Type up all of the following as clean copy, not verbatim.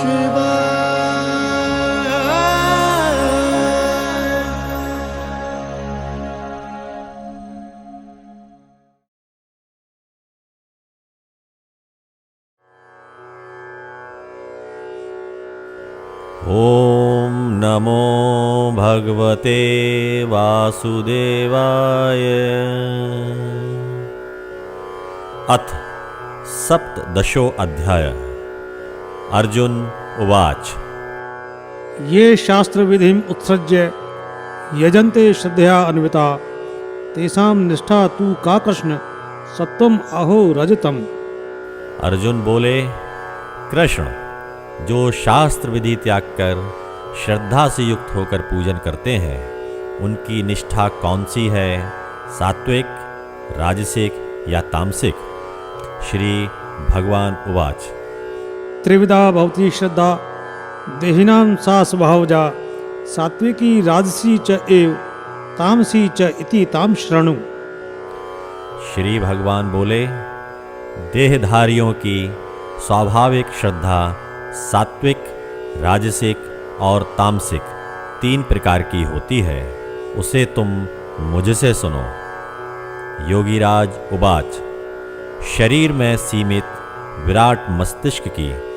ओम नमो भगवते वासुदेवाय। अथ सप्तदशो अध्याय। अर्जुन उवाच। ये शास्त्र विधिम उत्सृज्य यजन्ते श्रद्धया अन्विता तेषां निष्ठा तु का कृष्ण सत्वम अहो रजतम। अर्जुन बोले, कृष्ण, जो शास्त्र विधि त्याग कर श्रद्धा से युक्त होकर पूजन करते हैं, उनकी निष्ठा कौन सी है, सात्विक, राजसिक या तामसिक? श्री भगवान उवाच। त्रिविधा भवति श्रद्धा देहिनां सा स्वभावजा सात्विकी राजसी च एव तामसी च इति ताम शृणु। श्री भगवान बोले, देहधारियों की स्वाभाविक श्रद्धा सात्विक, राजसिक और तामसिक 3 प्रकार की होती है, उसे तुम मुझसे सुनो। योगीराज उवाच। शरीर में सीमित विराट मस्तिष्क की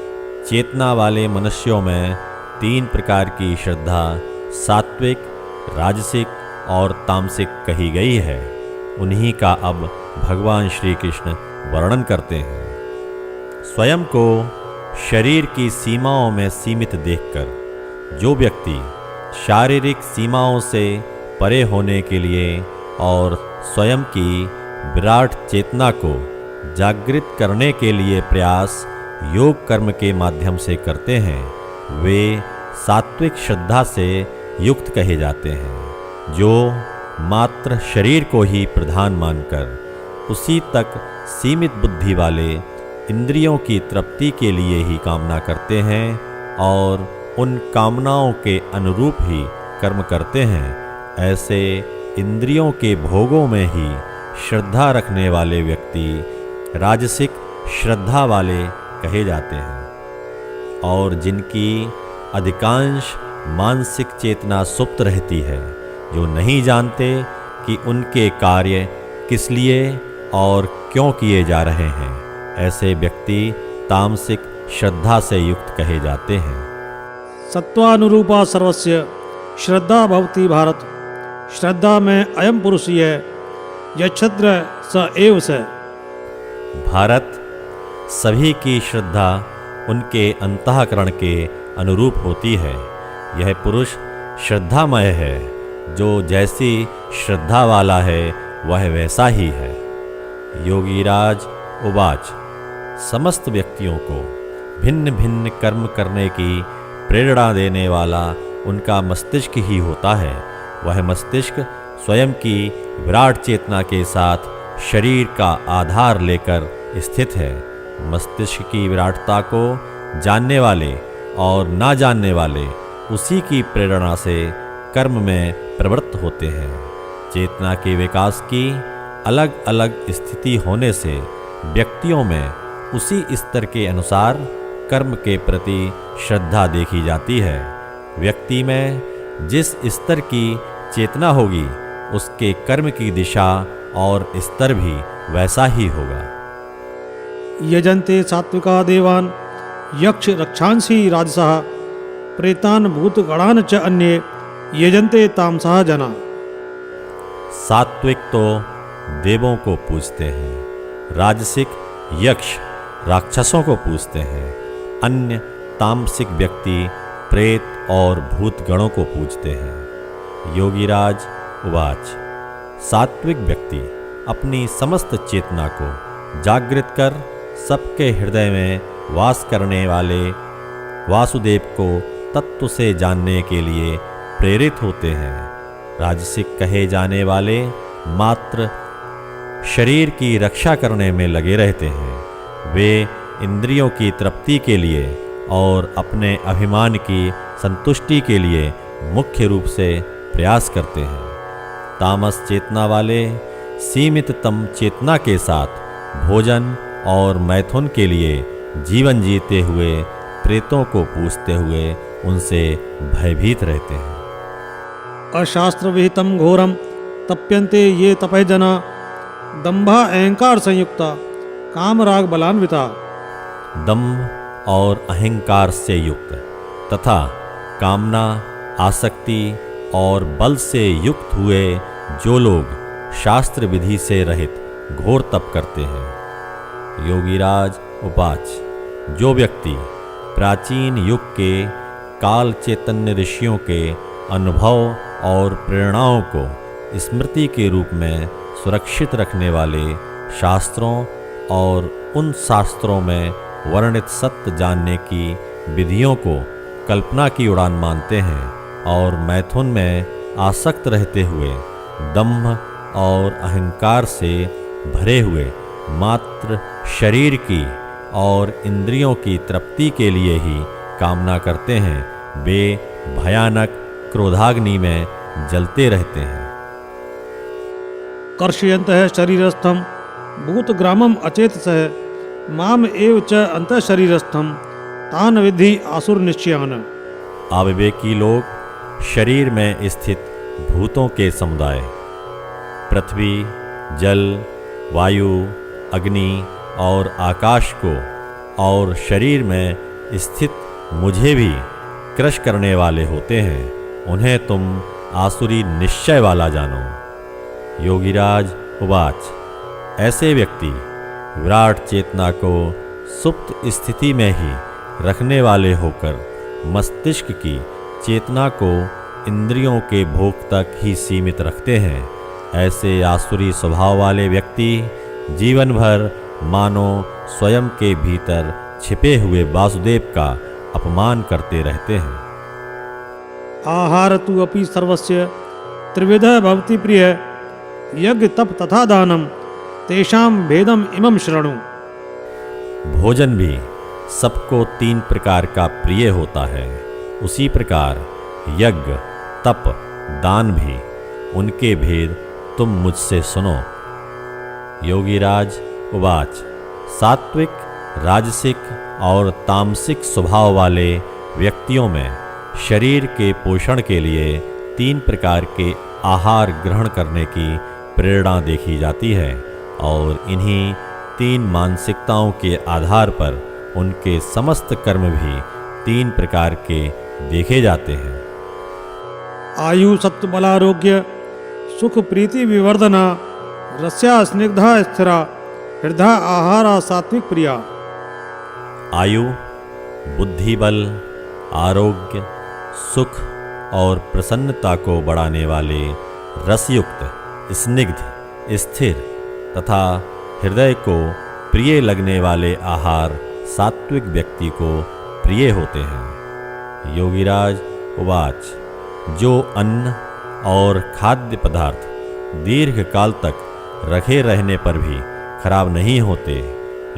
चेतना वाले मनुष्यों में 3 प्रकार की श्रद्धा सात्विक, राजसिक और तामसिक कही गई है। उन्हीं का अब भगवान श्री कृष्ण वर्णन करते हैं। स्वयं को शरीर की सीमाओं में सीमित देखकर जो व्यक्ति शारीरिक सीमाओं से परे होने के लिए और स्वयं की विराट चेतना को जागृत करने के लिए प्रयास योग कर्म के माध्यम से करते हैं, वे सात्विक श्रद्धा से युक्त कहे जाते हैं। जो मात्र शरीर को ही प्रधान मानकर उसी तक सीमित बुद्धि वाले इंद्रियों की तृप्ति के लिए ही कामना करते हैं और उन कामनाओं के अनुरूप ही कर्म करते हैं, ऐसे इंद्रियों के भोगों में ही श्रद्धा रखने वाले व्यक्ति राजसिक श्रद्धा वाले कहे जाते हैं। और जिनकी अधिकांश मानसिक चेतना सुप्त रहती है, जो नहीं जानते कि उनके कार्य किस लिए और क्यों किए जा रहे हैं, ऐसे व्यक्ति तामसिक श्रद्धा से युक्त कहे जाते हैं। सत्वानुरूपा सर्वस्य श्रद्धा भवति भारत। श्रद्धा में अयम पुरुष है यच्छद्र स एव स। भारत, सभी की श्रद्धा उनके अंतःकरण के अनुरूप होती है। यह पुरुष श्रद्धामय है, जो जैसी श्रद्धा वाला है वह वैसा ही है। योगीराज उवाच। समस्त व्यक्तियों को भिन्न भिन्न कर्म करने की प्रेरणा देने वाला उनका मस्तिष्क ही होता है। वह मस्तिष्क स्वयं की विराट चेतना के साथ शरीर का आधार लेकर स्थित है। मस्तिष्क की विराटता को जानने वाले और ना जानने वाले उसी की प्रेरणा से कर्म में प्रवृत्त होते हैं। चेतना के विकास की अलग अलग स्थिति होने से व्यक्तियों में उसी स्तर के अनुसार कर्म के प्रति श्रद्धा देखी जाती है। व्यक्ति में जिस स्तर की चेतना होगी, उसके कर्म की दिशा और स्तर भी वैसा ही होगा। यजन्ते सात्विका देवान यक्ष रक्षांसी राजसः प्रेतान भूतगणान च अन्ये यजन्ते तामसः जना। सात्विक तो देवों को पूजते हैं, राजसिक यक्ष राक्षसों को पूजते हैं, अन्य तामसिक व्यक्ति प्रेत और भूतगणों को पूजते हैं। योगीराज उवाच। सात्विक व्यक्ति अपनी समस्त चेतना को जागृत कर सबके हृदय में वास करने वाले वासुदेव को तत्व से जानने के लिए प्रेरित होते हैं। राजसिक कहे जाने वाले मात्र शरीर की रक्षा करने में लगे रहते हैं। वे इंद्रियों की तृप्ति के लिए और अपने अभिमान की संतुष्टि के लिए मुख्य रूप से प्रयास करते हैं। तामस चेतना वाले सीमिततम चेतना के साथ भोजन और मैथुन के लिए जीवन जीते हुए प्रेतों को पूछते हुए उनसे भयभीत रहते हैं। अशास्त्र विहितम घोरम तप्यन्ते ये तपः जना दंभा अहंकार संयुक्ता काम राग बलान्विता। दम्भ और अहंकार से युक्त तथा कामना, आसक्ति और बल से युक्त हुए जो लोग शास्त्र विधि से रहित घोर तप करते हैं। योगीराज उवाच, जो व्यक्ति प्राचीन युग के काल चैतन्य ऋषियों के अनुभव और प्रेरणाओं को स्मृति के रूप में सुरक्षित रखने वाले शास्त्रों और उन शास्त्रों में वर्णित सत्य जानने की विधियों को कल्पना की उड़ान मानते हैं और मैथुन में आसक्त रहते हुए दंभ और अहंकार से भरे हुए मात्र शरीर की और इंद्रियों की तृप्ति के लिए ही कामना करते हैं, वे भयानक क्रोधाग्नि में जलते रहते हैं। कर्षयन्तः शरीरस्थम भूतग्रामम अचेतसः माम एव च अंतः शरीरस्थम तान विद्धि आसुर निश्चयान। अविवेकी लोग शरीर में स्थित भूतों के समुदाय पृथ्वी, जल, वायु, अग्नि और आकाश को और शरीर में स्थित मुझे भी क्रश करने वाले होते हैं, उन्हें तुम आसुरी निश्चय वाला जानो। योगीराज उवाच, ऐसे व्यक्ति विराट चेतना को सुप्त स्थिति में ही रखने वाले होकर मस्तिष्क की चेतना को इंद्रियों के भोग तक ही सीमित रखते हैं। ऐसे आसुरी स्वभाव वाले व्यक्ति जीवन भर मानो स्वयं के भीतर छिपे हुए वासुदेव का अपमान करते रहते हैं। आहार तु अपि सर्वस्य त्रिविधः भवति प्रिय यज्ञ तप तथा दानम तेषाम भेदम इमं शृणु। भोजन भी सबको 3 प्रकार का प्रिय होता है, उसी प्रकार यज्ञ, तप, दान भी, उनके भेद तुम मुझसे सुनो। योगीराज उवाच, सात्विक, राजसिक और तामसिक स्वभाव वाले व्यक्तियों में शरीर के पोषण के लिए 3 प्रकार के आहार ग्रहण करने की प्रेरणा देखी जाती है और इन्हीं 3 मानसिकताओं के आधार पर उनके समस्त कर्म भी 3 प्रकार के देखे जाते हैं। आयु सत्व बलारोग्य सुख प्रीति विवर्धना रस्या स्निग्धा स्थिरा हृदय आहारा सात्विक प्रिया। आयु, बुद्धि बल, आरोग्य, सुख और प्रसन्नता को बढ़ाने वाले रसयुक्त, स्निग्ध, स्थिर तथा हृदय को प्रिय लगने वाले आहार सात्विक व्यक्ति को प्रिय होते हैं। योगीराज उवाच, जो अन्न और खाद्य पदार्थ दीर्घ काल तक रखे रहने पर भी खराब नहीं होते,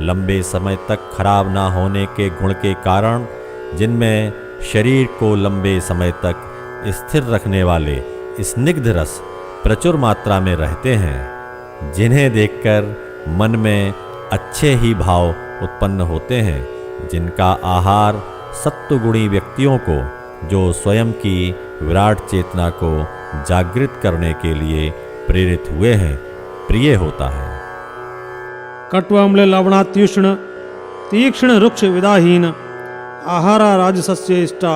लंबे समय तक खराब ना होने के गुण के कारण, जिनमें शरीर को लंबे समय तक स्थिर रखने वाले स्निग्ध रस प्रचुर मात्रा में रहते हैं, जिन्हें देखकर मन में अच्छे ही भाव उत्पन्न होते हैं, जिनका आहार सत्वगुणी व्यक्तियों को, जो स्वयं की विराट चेतना को जागृत करने के लिए प्रेरित हुए हैं, प्रिय होता है। कट्वाम्ल लवणात्युष्ण तीक्ष्ण रुक्ष विदाहीन आहारा राजसस्य इष्टा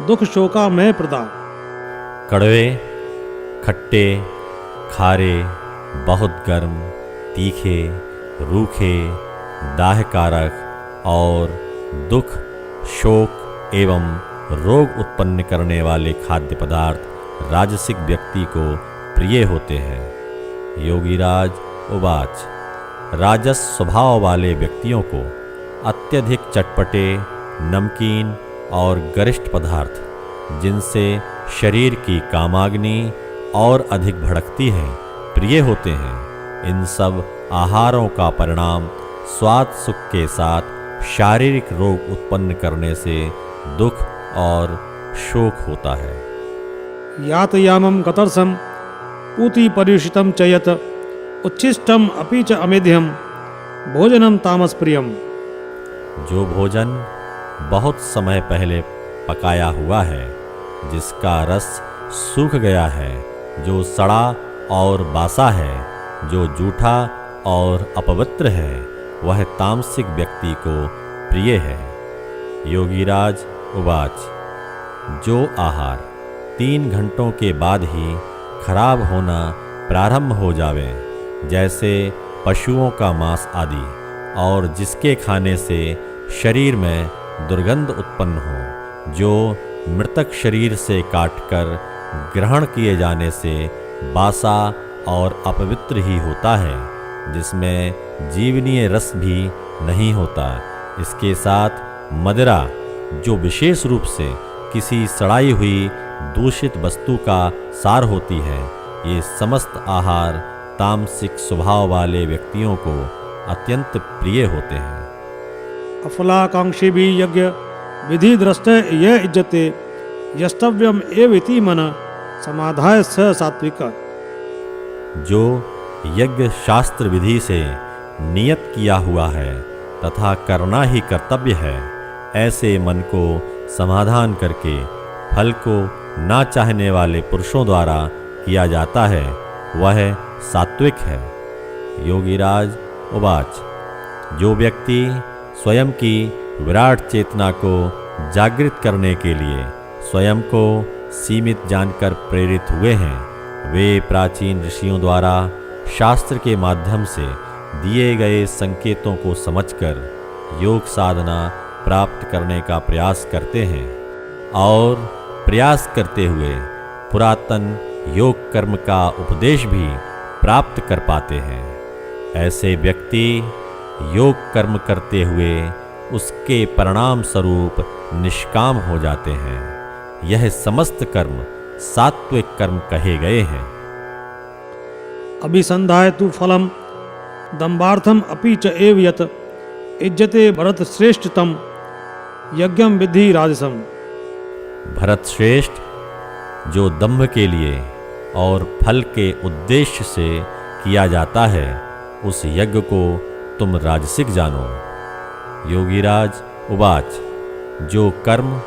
दुख शोका में प्रदा। कड़वे, खट्टे, खारे, बहुत गर्म, तीखे, रूखे, दाहकारक और दुख, शोक एवं रोग उत्पन्न करने वाले खाद्य पदार्थ राजसिक व्यक्ति को प्रिय होते हैं। योगीराज उवाच, राजस स्वभाव वाले व्यक्तियों को अत्यधिक चटपटे, नमकीन और गरिष्ठ पदार्थ, जिनसे शरीर की कामाग्नि और अधिक भड़कती है, प्रिय होते हैं। इन सब आहारों का परिणाम स्वाद सुख के साथ शारीरिक रोग उत्पन्न करने से दुख और शोक होता है। यातयामं कतर्सम पूति परियुषितं च यत् उच्छिष्टम अपि च अमेध्यम भोजनम तामस प्रियम। जो भोजन बहुत समय पहले पकाया हुआ है, जिसका रस सूख गया है, जो सड़ा और बासा है, जो जूठा और अपवित्र है, वह तामसिक व्यक्ति को प्रिय है। योगीराज उवाच, जो आहार 3 घंटों के बाद ही खराब होना प्रारंभ हो जावे, जैसे पशुओं का मांस आदि, और जिसके खाने से शरीर में दुर्गंध उत्पन्न हो, जो मृतक शरीर से काटकर ग्रहण किए जाने से बासा और अपवित्र ही होता है, जिसमें जीवनीय रस भी नहीं होता। इसके साथ मदिरा, जो विशेष रूप से किसी सड़ाई हुई दूषित वस्तु का सार होती है, ये समस्त आहार तामसिक स्वभाव वाले व्यक्तियों को अत्यंत प्रिय होते हैं। अफलाकांक्षी भी यज्ञ विधि दृष्टे यह इज्जते यस्तव्यम एव इति मन समाधाय स सात्विक। जो यज्ञ शास्त्र विधि से नियत किया हुआ है तथा करना ही कर्तव्य है, ऐसे मन को समाधान करके फल को ना चाहने वाले पुरुषों द्वारा किया जाता है, वह सात्विक है। योगीराज उवाच, जो व्यक्ति स्वयं की विराट चेतना को जागृत करने के लिए स्वयं को सीमित जानकर प्रेरित हुए हैं, वे प्राचीन ऋषियों द्वारा शास्त्र के माध्यम से दिए गए संकेतों को समझकर योग साधना प्राप्त करने का प्रयास करते हैं और प्रयास करते हुए पुरातन योग कर्म का उपदेश भी प्राप्त कर पाते हैं। ऐसे व्यक्ति योग कर्म करते हुए उसके परिणाम स्वरूप निष्काम हो जाते हैं। यह समस्त कर्म सात्विक कर्म कहे गए हैं। अभिसंधाय तु फलम दंबार्थम अपि च एव यत इज्जते भरत श्रेष्ठतम यज्ञम विधि राजसम। भरत श्रेष्ठ, जो दंभ के लिए और फल के उद्देश्य से किया जाता है, उस यज्ञ को तुम राजसिक जानो। योगीराज उवाच, जो कर्म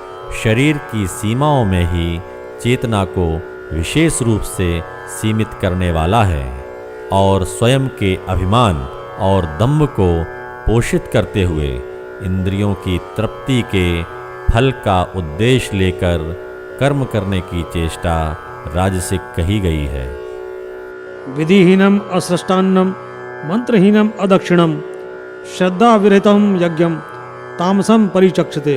शरीर की सीमाओं में ही चेतना को विशेष रूप से सीमित करने वाला है और स्वयं के अभिमान और दंभ को पोषित करते हुए इंद्रियों की तृप्ति के फल का उद्देश्य लेकर कर्म करने की चेष्टा राजसिक कही गई है। विधिहीनम असृष्टान्नम मंत्रहीनम अदक्षिणम श्रद्धा विरहितम यज्ञम तामसम परिचक्षते।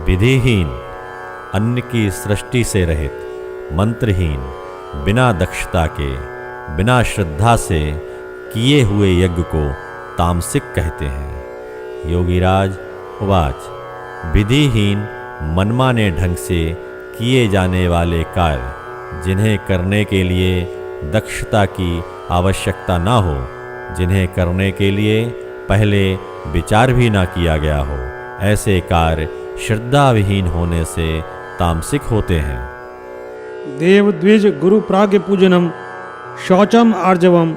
विधिहीन, अन्न की सृष्टि से रहित, मंत्रहीन, बिना दक्षता के, बिना श्रद्धा से किए हुए यज्ञ को तामसिक कहते हैं। योगीराज उवाच, विधिहीन मनमाने ढंग से किए जाने वाले कार्य, जिन्हें करने के लिए दक्षता की आवश्यकता ना हो, जिन्हें करने के लिए पहले विचार भी ना किया गया हो, ऐसे कार्य श्रद्धा विहीन होने से तामसिक होते हैं। देव द्विज गुरु प्राग्ञ पूजनम शौचम आर्जवम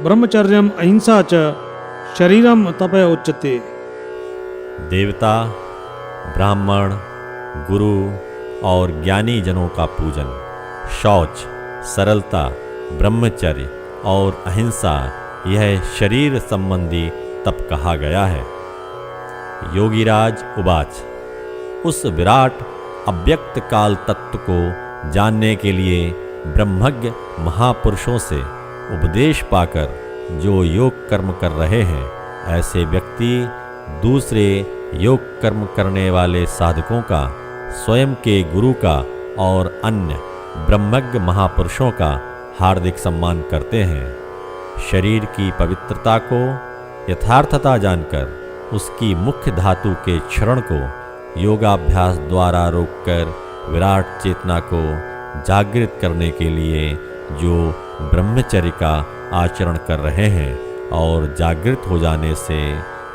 ब्रह्मचर्यम अहिंसा च शरीरम तपय उच्यते। देवता, ब्राह्मण, गुरु और ज्ञानी जनों का पूजन, शौच, सरलता, ब्रह्मचर्य और अहिंसा, यह शरीर संबंधी तप कहा गया है। योगीराज उवाच, उस विराट अव्यक्त काल तत्व को जानने के लिए ब्रह्मज्ञ महापुरुषों से उपदेश पाकर जो योग कर्म कर रहे हैं, ऐसे व्यक्ति दूसरे योग कर्म करने वाले साधकों का, स्वयं के गुरु का और अन्य ब्रह्मज्ञ महापुरुषों का हार्दिक सम्मान करते हैं। शरीर की पवित्रता को यथार्थता जानकर उसकी मुख्य धातु के क्षरण को योगाभ्यास द्वारा रोककर विराट चेतना को जागृत करने के लिए जो ब्रह्मचर्य का आचरण कर रहे हैं और जागृत हो जाने से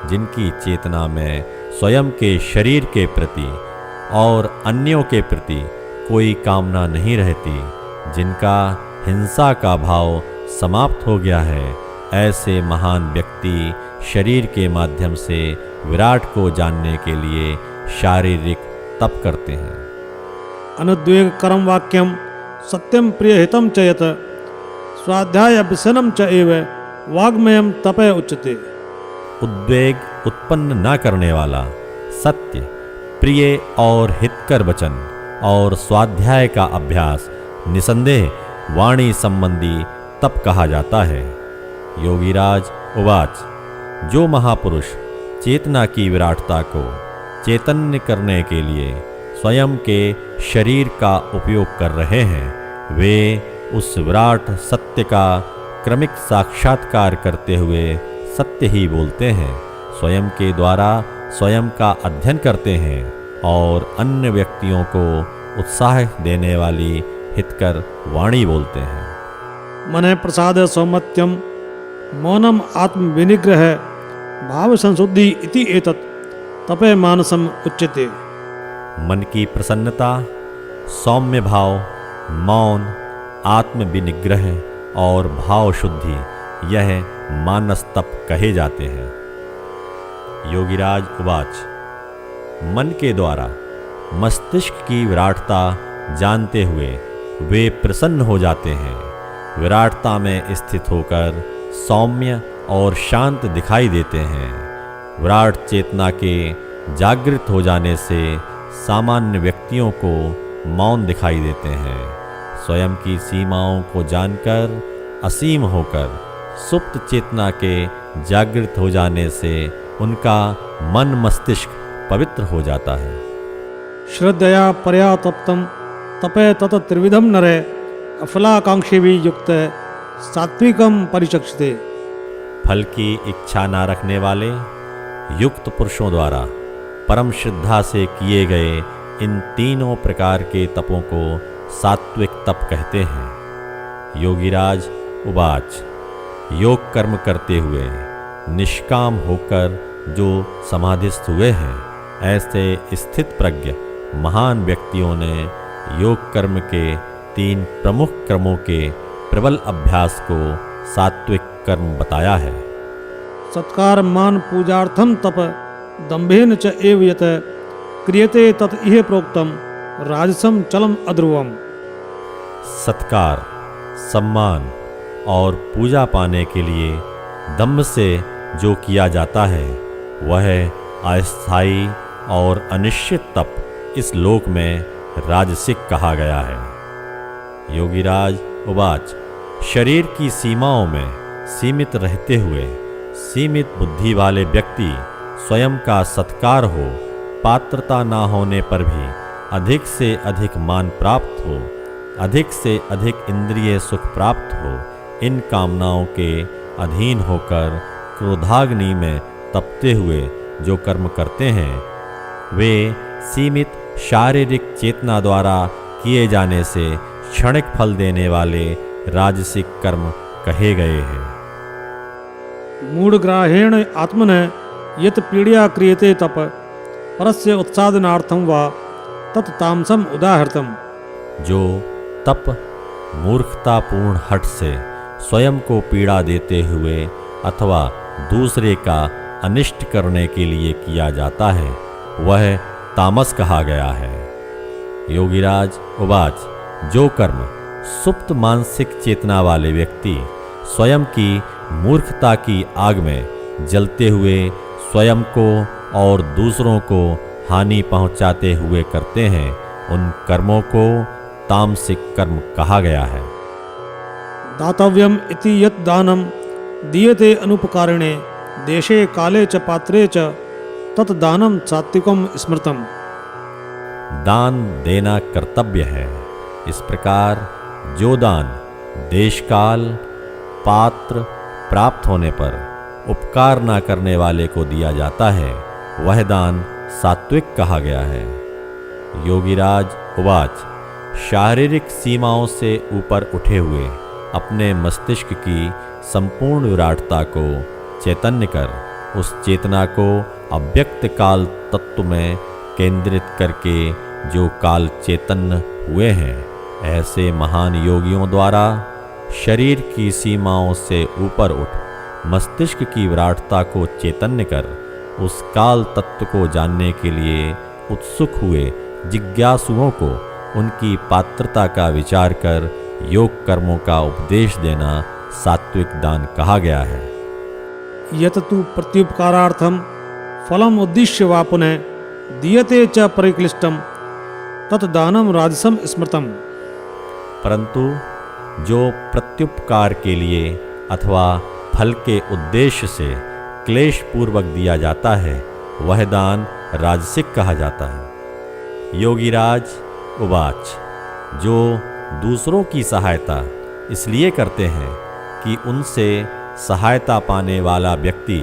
जिनकी चेतना में स्वयं के शरीर के प्रति और अन्यों के प्रति कोई कामना नहीं रहती, जिनका हिंसा का भाव समाप्त हो गया है, ऐसे महान व्यक्ति शरीर के माध्यम से विराट को जानने के लिए शारीरिक तप करते हैं। अनुद्वेग कर्म वाक्यम सत्यम प्रियहितम च यत स्वाध्याय व्यसनम च एव वाग्मयम तपय उच्यते। उद्वेग उत्पन्न न करने वाला, सत्य, प्रिय और हितकर वचन और स्वाध्याय का अभ्यास निसंदेह वाणी संबंधी तप कहा जाता है। योगीराज उवाच, जो महापुरुष चेतना की विराटता को चैतन्य करने के लिए स्वयं के शरीर का उपयोग कर रहे हैं, वे उस विराट सत्य का क्रमिक साक्षात्कार करते हुए सत्य ही बोलते हैं, स्वयं के द्वारा स्वयं का अध्ययन करते हैं और अन्य व्यक्तियों को उत्साह देने वाली हितकर वाणी बोलते हैं। मन प्रसाद सौमत्यम मौनम आत्म विनिग्रह भाव संशुद्धि इति एतत् तपे मानसम उच्यते। मन की प्रसन्नता, सौम्य भाव, मौन, आत्म विनिग्रह और भाव शुद्धि, यह मानस तप कहे जाते हैं। योगीराज उवाच, मन के द्वारा मस्तिष्क की विराटता जानते हुए वे प्रसन्न हो जाते हैं। विराटता में स्थित होकर सौम्य और शांत दिखाई देते हैं। विराट चेतना के जागृत हो जाने से सामान्य व्यक्तियों को मौन दिखाई देते हैं। स्वयं की सीमाओं को जानकर असीम होकर सुप्त चेतना के जागृत हो जाने से उनका मन मस्तिष्क पवित्र हो जाता है। श्रद्धया परया तप्तम तपे तत त्रिविधम नरे अफलाकांक्षी भी युक्त सात्विकम परिचक्षते। फल की इच्छा न रखने वाले युक्त पुरुषों द्वारा परम श्रद्धा से किए गए इन तीनों प्रकार के तपों को सात्विक तप कहते हैं। योगीराज उवाच, योग कर्म करते हुए निष्काम होकर जो समाधिस्थ हुए हैं, ऐसे स्थित प्रज्ञ महान व्यक्तियों ने योग कर्म के 3 प्रमुख क्रमों के प्रबल अभ्यास को सात्विक कर्म बताया है। सत्कार मान पूजार्थम तप दंभेन च एव यत क्रियते तत इह प्रोक्तम राजसम चलम अध्रुवम। सत्कार, सम्मान और पूजा पाने के लिए दम्भ से जो किया जाता है, वह अस्थायी और अनिश्चित तप इस लोक में राजसिक कहा गया है। योगीराज उवाच, शरीर की सीमाओं में सीमित रहते हुए सीमित बुद्धि वाले व्यक्ति स्वयं का सत्कार हो, पात्रता न होने पर भी अधिक से अधिक मान प्राप्त हो, अधिक से अधिक इंद्रिय सुख प्राप्त हो, इन कामनाओं के अधीन होकर क्रोधाग्नि में तपते हुए जो कर्म करते हैं, वे सीमित शारीरिक चेतना द्वारा किए जाने से क्षणिक फल देने वाले राजसिक कर्म कहे गए हैं। मूढ़ग्राहेण आत्मन यत पीड़या क्रियते तप परस्य उत्सादनार्थम वा तत् तामसम उदाहृतम। जो तप मूर्खतापूर्ण हठ से स्वयं को पीड़ा देते हुए अथवा दूसरे का अनिष्ट करने के लिए किया जाता है, वह तामस कहा गया है। योगीराज उवाच, जो कर्म सुप्त मानसिक चेतना वाले व्यक्ति स्वयं की मूर्खता की आग में जलते हुए स्वयं को और दूसरों को हानि पहुंचाते हुए करते हैं, उन कर्मों को तामसिक कर्म कहा गया है। दातव्यम इति यत् दानम दीयते अनुपकारिणे देशे काले च पात्रे च तत् दानम सात्विकम स्मृतम। दान देना कर्तव्य है। इस प्रकार जो दान देश काल पात्र प्राप्त होने पर उपकार न करने वाले को दिया जाता है, वह दान सात्विक कहा गया है। योगीराज उवाच, शारीरिक सीमाओं से ऊपर उठे हुए अपने मस्तिष्क की संपूर्ण विराटता को चैतन्य कर उस चेतना को अव्यक्त काल तत्व में केंद्रित करके जो काल चैतन्य हुए हैं, ऐसे महान योगियों द्वारा शरीर की सीमाओं से ऊपर उठ मस्तिष्क की विराटता को चैतन्य कर उस काल तत्व को जानने के लिए उत्सुक हुए जिज्ञासुओं को उनकी पात्रता का विचार कर योग कर्मों का उपदेश देना सात्विक दान कहा गया है। यत तु प्रत्युपकारार्थम फलम उद्दिश्य वा पुनः दीयते च परिक्लिष्टम तत् दानम राजसम स्मृतम। परंतु जो प्रत्युपकार के लिए अथवा फल के उद्देश्य से क्लेश पूर्वक दिया जाता है वह दान राजसिक कहा जाता है। योगीराज उवाच, जो दूसरों की सहायता इसलिए करते हैं कि उनसे सहायता पाने वाला व्यक्ति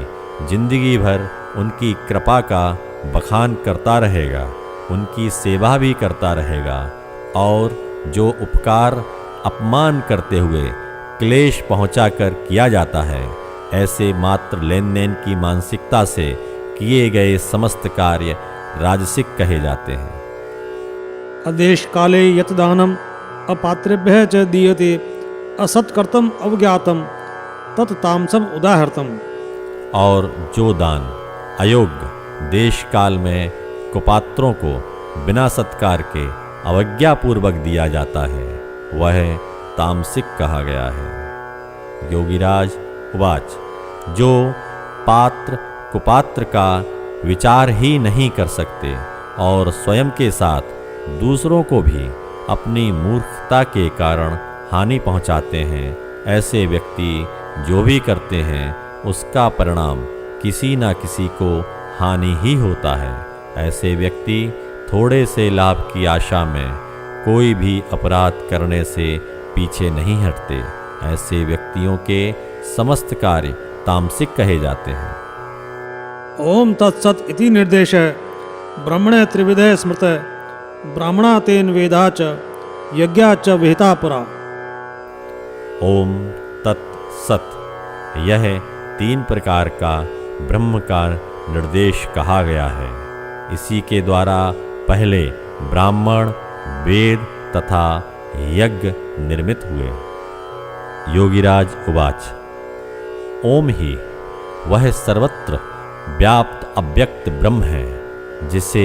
जिंदगी भर उनकी कृपा का बखान करता रहेगा, उनकी सेवा भी करता रहेगा, और जो उपकार अपमान करते हुए क्लेश पहुंचाकर किया जाता है ऐसे मात्र लेन देन की मानसिकता से किए गए समस्त कार्य राजसिक कहे जाते हैं। आदेश काले यत दानम अपात्रेभ्यः च दीयते असत्कर्तम अवज्ञातम तत् तामसम उदाहर्तम। और जो दान अयोग्य देश काल में कुपात्रों को बिना सत्कार के अवज्ञापूर्वक दिया जाता है वह तामसिक कहा गया है। योगीराज उवाच, जो पात्र कुपात्र का विचार ही नहीं कर सकते और स्वयं के साथ दूसरों को भी अपनी मूर्खता के कारण हानि पहुंचाते हैं, ऐसे व्यक्ति जो भी करते हैं उसका परिणाम किसी न किसी को हानि ही होता है। ऐसे व्यक्ति थोड़े से लाभ की आशा में कोई भी अपराध करने से पीछे नहीं हटते। ऐसे व्यक्तियों के समस्त कार्य तामसिक कहे जाते हैं। ओम तत्सत इति निर्देश ब्रह्मणे त्रिविधे स्मृत ब्राह्मणा तेन वेदा च यज्ञा च विहिता पुरा। ओम तत्सत, यह 3 प्रकार का ब्रह्म का निर्देश कहा गया है। इसी के द्वारा पहले ब्राह्मण, वेद तथा यज्ञ निर्मित हुए। योगीराज उवाच, ओम ही वह सर्वत्र व्याप्त अव्यक्त ब्रह्म है जिसे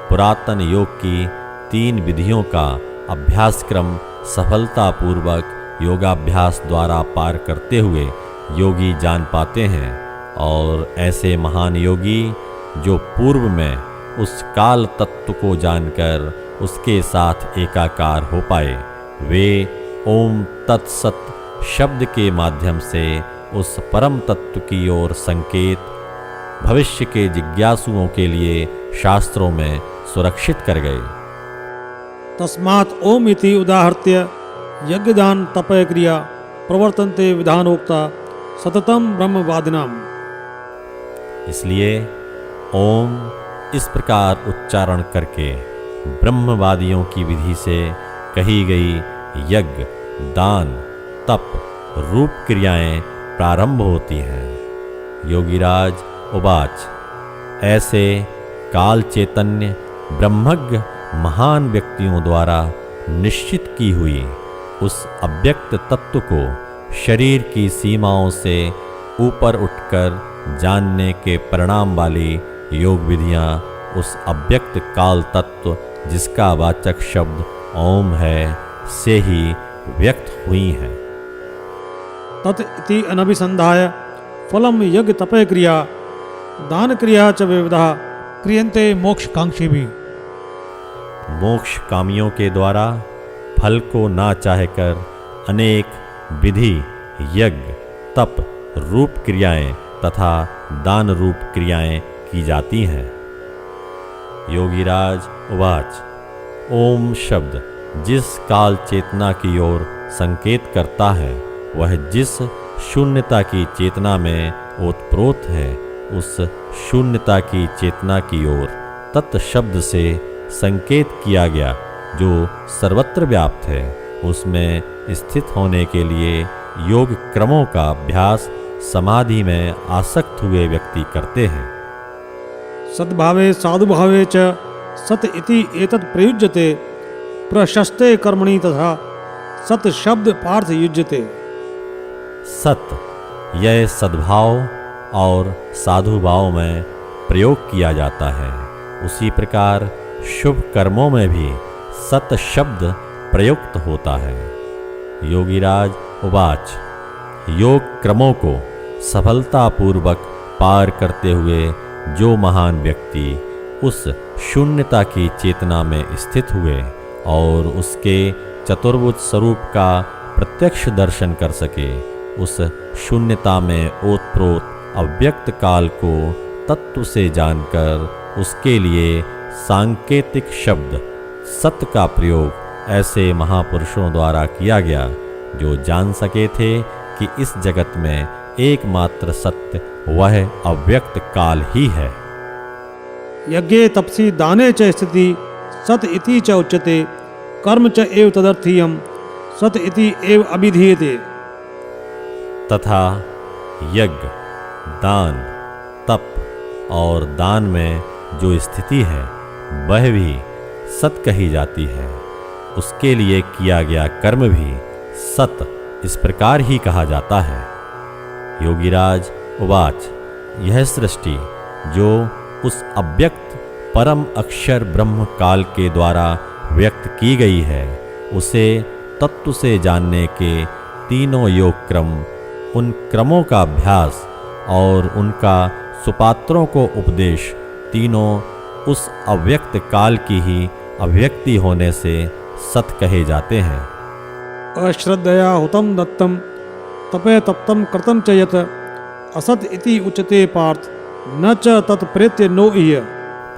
पुरातन योग की 3 विधियों का अभ्यासक्रम सफलतापूर्वक योगाभ्यास द्वारा पार करते हुए योगी जान पाते हैं। और ऐसे महान योगी जो पूर्व में उस काल तत्व को जानकर उसके साथ एकाकार हो पाए, वे ओम तत्सत शब्द के माध्यम से उस परम तत्व की ओर संकेत भविष्य के जिज्ञासुओं के लिए शास्त्रों में सुरक्षित कर गए। तस्मात् ओम इति उदाहृत्य यज्ञदान तपय क्रिया प्रवर्तन्ते विधानोक्ता सततम ब्रह्मवादिनाम। इसलिए ओम इस प्रकार उच्चारण करके ब्रह्मवादियों की विधि से कही गई यज्ञ, दान, तप रूप क्रियाएं प्रारंभ होती हैं। योगीराज उवाच, ऐसे काल चैतन्य ब्रह्मज्ञ महान व्यक्तियों द्वारा निश्चित की हुई उस अव्यक्त तत्व को शरीर की सीमाओं से ऊपर उठकर जानने के परिणाम वाली योग विधियां उस अव्यक्त काल तत्व जिसका वाचक शब्द ओम है से ही व्यक्त हुई हैं। तत् इति अनभिसंधाय फलम यज्ञ तपय क्रिया दान क्रिया च विविधा क्रियन्ते मोक्षकांक्षी भी। मोक्ष कामियों के द्वारा फल को ना चाहकर अनेक विधि, यज्ञ, तप रूप क्रियाएं तथा दान रूप क्रियाएं की जाती हैं। योगीराज उवाच, ओम शब्द जिस काल चेतना की ओर संकेत करता है वह जिस शून्यता की चेतना में ओतप्रोत है उस शून्यता की चेतना की ओर तत् शब्द से संकेत किया गया जो सर्वत्र व्याप्त है उसमें स्थित होने के लिए योग क्रमों का अभ्यास समाधि में आसक्त हुए व्यक्ति करते हैं। सद्भावे साधुभावे च सत इति एतत् प्रयुज्यते प्रशस्ते कर्मणि तथा सत शब्द पार्थ युज्यते। सत यह सद्भाव और साधुभाव में प्रयोग किया जाता है। उसी प्रकार शुभ कर्मों में भी सत शब्द प्रयुक्त होता है। योगीराज उवाच, योग क्रमों को सफलतापूर्वक पार करते हुए जो महान व्यक्ति उस शून्यता की चेतना में स्थित हुए और उसके चतुर्भुज स्वरूप का प्रत्यक्ष दर्शन कर सके, उस शून्यता में ओतप्रोत अव्यक्त काल को तत्व से जानकर उसके लिए सांकेतिक शब्द सत का प्रयोग ऐसे महापुरुषों द्वारा किया गया जो जान सके थे कि इस जगत में एकमात्र सत्य वह अव्यक्त काल ही है। यज्ञे तपसि दाने च स्थिति सत इति च उच्यते कर्म च एव तदर्थीयम सत इति एव अभिधीयते। तथा यज्ञ, दान, तप और दान में जो स्थिति है वह भी सत कही जाती है। उसके लिए किया गया कर्म भी सत इस प्रकार ही कहा जाता है। योगीराज उवाच, यह सृष्टि जो उस अव्यक्त परम अक्षर ब्रह्म काल के द्वारा व्यक्त की गई है, उसे तत्व से जानने के तीनों योग क्रम, उन क्रमों का अभ्यास और उनका सुपात्रों को उपदेश, तीनों उस अव्यक्त काल की ही अव्यक्ति होने से सत कहे जाते हैं। अश्रद्धया हुतम दत्तम तपे तप्तम कृतम च यत असत इति उच्यते पार्थ न च तत्प्रेत्य नो इह।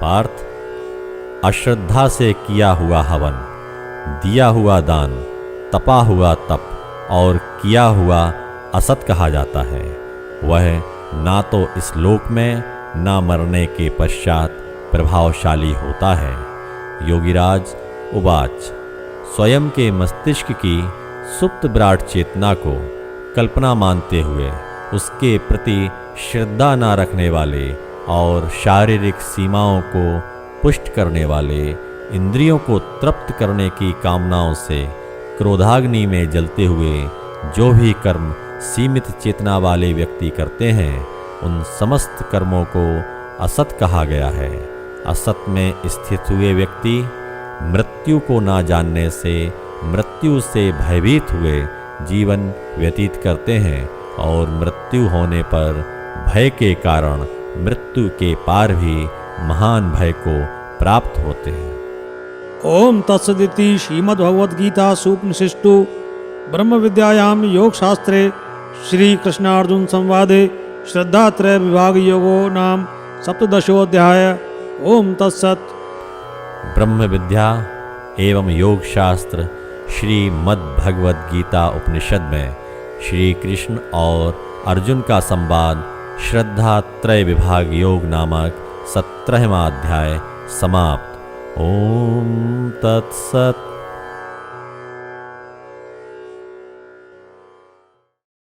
पार्थ, अश्रद्धा से किया हुआ हवन, दिया हुआ दान, तपा हुआ तप और किया हुआ असत कहा जाता है। वह ना तो इस लोक में ना मरने के पश्चात प्रभावशाली होता है। योगीराज उवाच, स्वयं के मस्तिष्क की सुप्त विराट चेतना को कल्पना मानते हुए उसके प्रति श्रद्धा न रखने वाले और शारीरिक सीमाओं को पुष्ट करने वाले, इंद्रियों को तृप्त करने की कामनाओं से क्रोधाग्नि में जलते हुए जो भी कर्म सीमित चेतना वाले व्यक्ति करते हैं, उन समस्त कर्मों को असत कहा गया है। असत में स्थित हुए व्यक्ति मृत्यु को ना जानने से मृत्यु से भयभीत हुए जीवन व्यतीत करते हैं और मृत्यु होने पर भय के कारण मृत्यु के पार भी महान भय को प्राप्त होते हैं। ओम तत्सदिति श्रीमद्भगवद्गीता सूपनिषिष्टु ब्रह्म विद्यायाम योग शास्त्रे श्री कृष्णार्जुन संवादे श्रद्धात्रय विभाग योगो नाम सप्तदशोऽध्याय। ओम तत्सत्। ब्रह्म विद्या एवं योग शास्त्र श्रीमद् भगवद गीता उपनिषद में श्री कृष्ण और अर्जुन का संवाद श्रद्धा त्रय विभाग योग नामक 17वां अध्याय समाप्त। ओम तत्सत्।